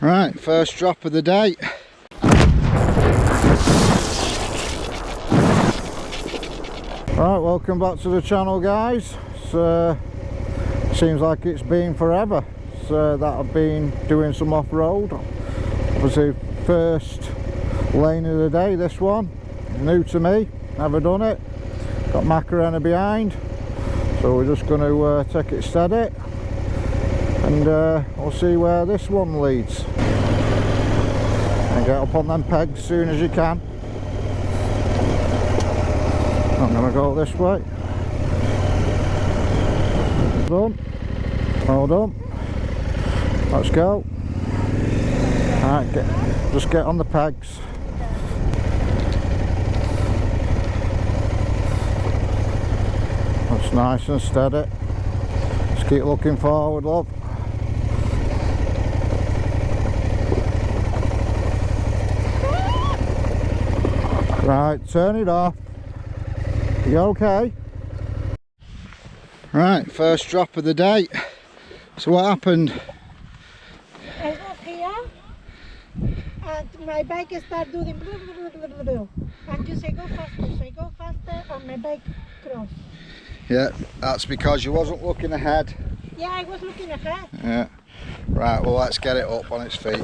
Right, first drop of the day. Right, welcome back to the channel, guys. Seems like it's been forever that I've been doing some off-road. Obviously, first lane of the day, this one. New to me, never done it. Got Macarena behind, so we're just going to take it steady and we'll see where this one leads. And get up on them pegs as soon as you can. I'm going to go this way. Done. Well done. Let's go. Alright, just get on the pegs. That's nice and steady. Just keep looking forward, love. Right, turn it off. You okay? Right, first drop of the day. So what happened? I was here and my bike started doing blah, blah, blah, blah, blah. And you say go faster, so I go faster and my bike crossed. Yeah, that's because you wasn't looking ahead. Yeah, I was looking ahead. Yeah. Right, well, let's get it up on its feet.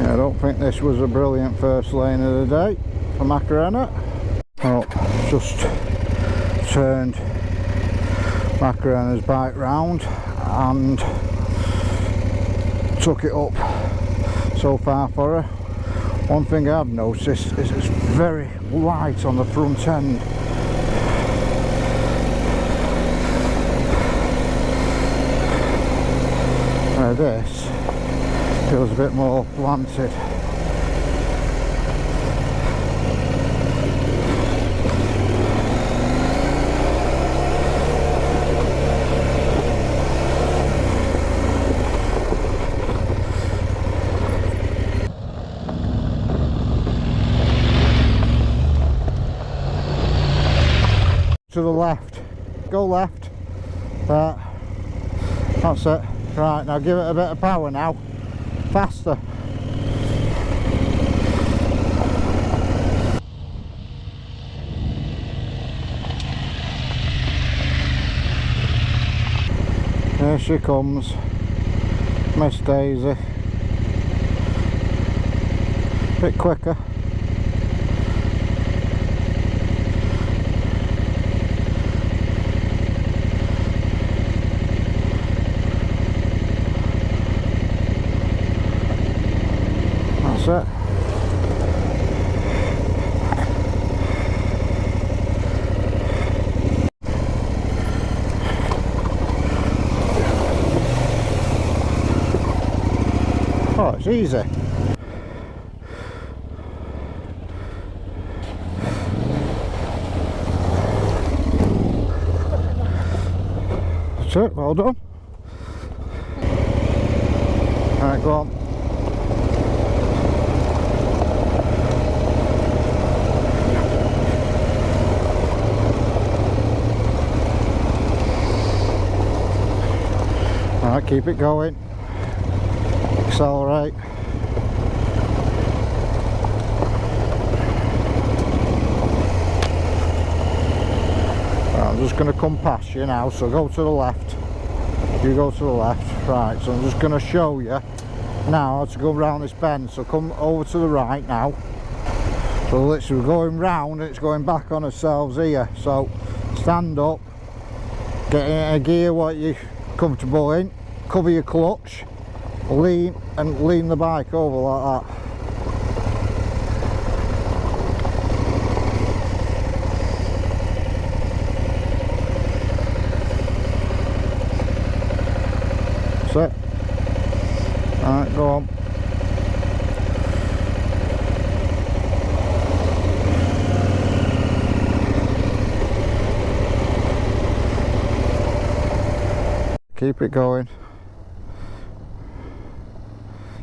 I don't think this was a brilliant first lane of the day for Macarena. Oh, just turned Macarena's bike round and took it up so far for her. One thing I've noticed is it's very light on the front end. This feels a bit more planted. To the left, go left. Right, that's it. Right, now give it a bit of power now. Faster. Here she comes, Miss Daisy. Bit quicker. That's it. Oh, it's easy. That's it, well done. Alright, go on. Alright, keep it going. Accelerate. I'm just going to come past you now, so go to the left. You go to the left. Right, so I'm just going to show you now how to go around this bend. So come over to the right now. So literally we're going round and it's going back on ourselves here. So stand up, get in a gear what you're comfortable in, cover your clutch, lean and lean the bike over like that. That's it. Alright, go on. keep it going.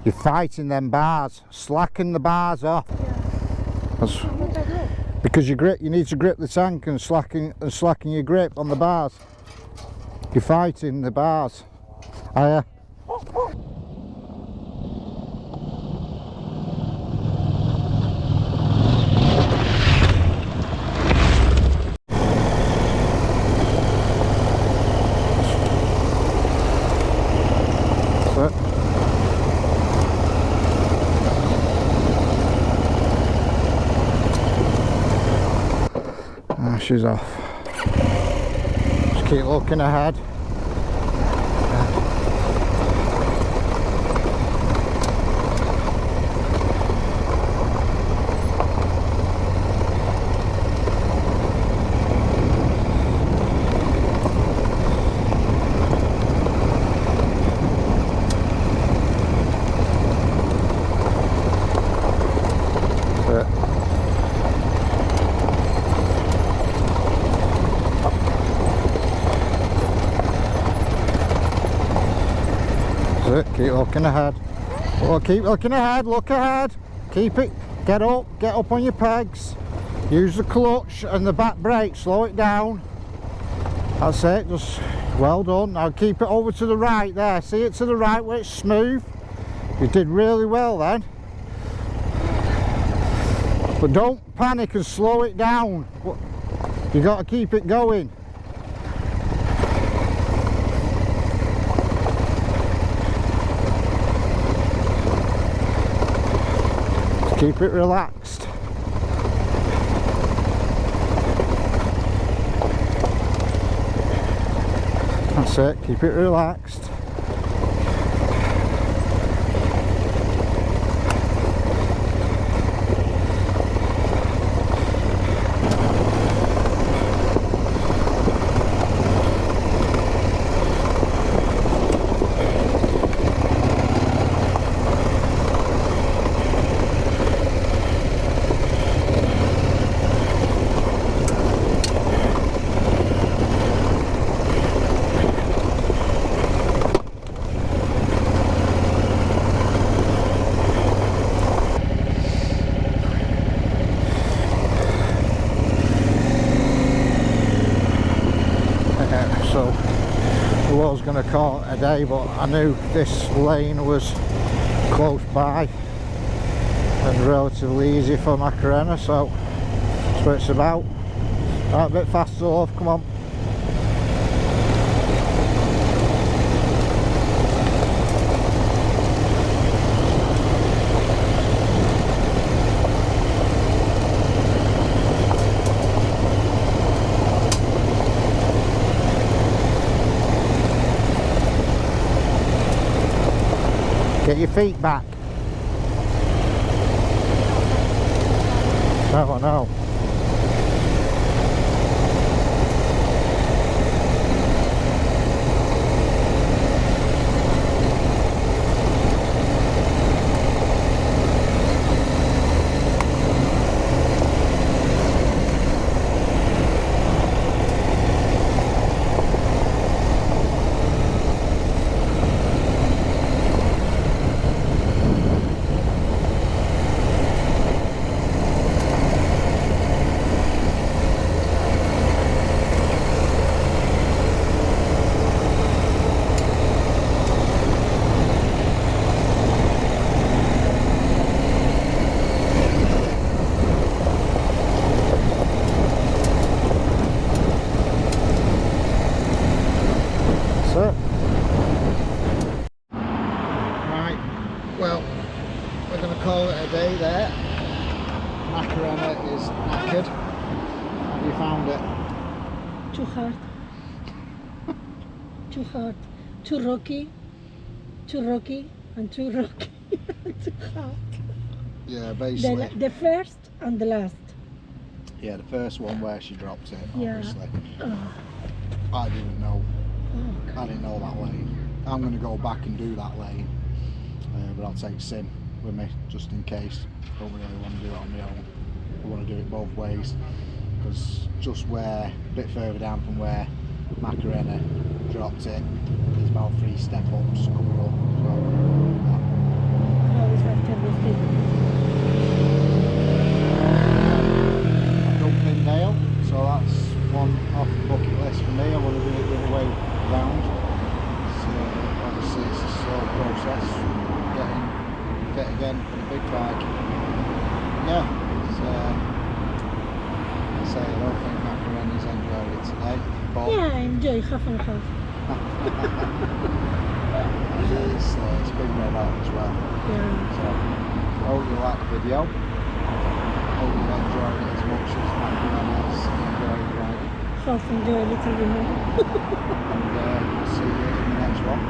You're fighting them bars, slacken the bars off. That's, What I do? because you need to grip the tank and slacken your grip on the bars. You're fighting the bars. Higher. That's it. She's off. Just keep looking ahead. That's it. Keep looking ahead. Oh, keep looking ahead, look ahead. Keep it, get up on your pegs. Use the clutch and the back brake, slow it down. That's it, just well done. Now keep it over to the right there. See it to the right where it's smooth? You did really well then. But don't panic and slow it down. You got to keep it going. Keep it relaxed. That's it, keep it relaxed. So I was going to call it a day, but I knew this lane was close by and relatively easy for Macarena, so that's what it's about. Right, a bit faster, love, come on. Get your feet back. No, I know. Well, we're going to call it a day there. Macarena is knackered. Have you found it? Too hard. Too hard. Too rocky. Too rocky and too rocky. Too hard. Yeah, basically. The first and the last. Yeah, the first one where she dropped it, Yeah. obviously. I didn't know. Oh, I didn't know that lane. I'm going to go back and do that lane. But I'll take Sim with me just in case. Don't really want to do it on my own. I want to do it both ways, because just where a bit further down from where Macarena dropped in. There's about 3 step ups coming up as well. Always have to lift it. I've done pin nail, so that's one off the bucket list for me. I want to do it the other way round. So obviously it's a slow process getting fit again for the big bike. Yeah, it's, I say I don't think Macarena's enjoyed it today, but Yeah, I enjoy half and half. it's been red out as well. Yeah. So I hope you like the video. Hope you enjoyed it as much as Macarena's enjoyed the ride. Half enjoy a little bit more. And we'll see you in the next one.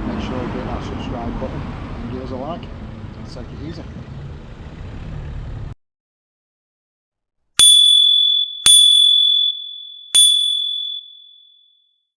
Make sure you hit that subscribe button and give us a like. Take it easy.